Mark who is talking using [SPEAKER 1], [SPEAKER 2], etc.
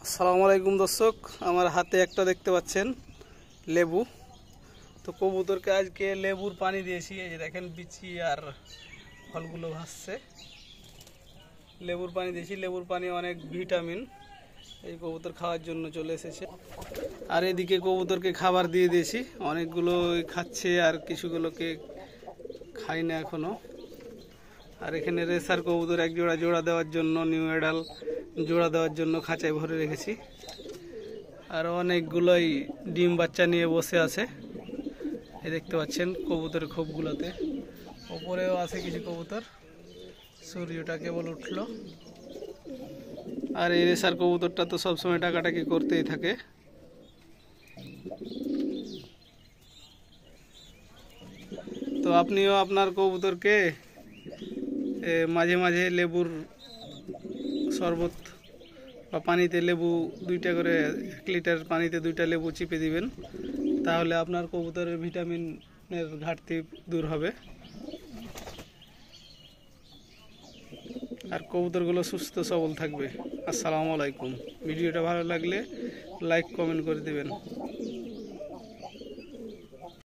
[SPEAKER 1] আসসালামু আলাইকুম দর্শক, আমার হাতে একটা দেখতে পাচ্ছেন লেবু। তো কবুতরকে আজকে লেবুর পানি দিয়েছি। এই যে দেখেন বিচি আর ফলগুলো ভাসছে। লেবুর পানি দিয়েছি। লেবুর পানি অনেক ভিটামিন, এই কবুতর খাওয়ার জন্য চলে এসেছে। আর এদিকে কবুতরকে খাবার দিয়ে দিয়েছি, অনেকগুলো খাচ্ছে আর কিছুগুলোকে খাই না এখনো। আর এখানে রেসার কবুতর এক জোড়া জোড়া দেওয়ার জন্য, নিউ এডাল জোড়া দেওয়ার জন্য খাঁচায় ভরে রেখেছি। আর অনেকগুলোই ডিম বাচ্চা নিয়ে বসে আছে, এই দেখতে পাচ্ছেন কবুতরের খোপগুলোতে। ওপরেও আছে কিছু কবুতর। সূর্যটা কেবল উঠলো। আর এই রেসার কবুতরটা তো সবসময় টাকাটাকি করতেই থাকে। তো আপনিও আপনার কবুতরকে মাঝে মাঝে লেবুর শরবত বা পানিতে লেবু 2টা করে, 1 লিটার পানিতে 2টা লেবু চিপে দিবেন, তাহলে আপনার কবুতরের ভিটামিনের ঘাটতি দূর হবে আর কবুতরগুলো সুস্থ সবল থাকবে। আসসালামু আলাইকুম। ভিডিওটা ভালো লাগলে লাইক কমেন্ট করে দিবেন।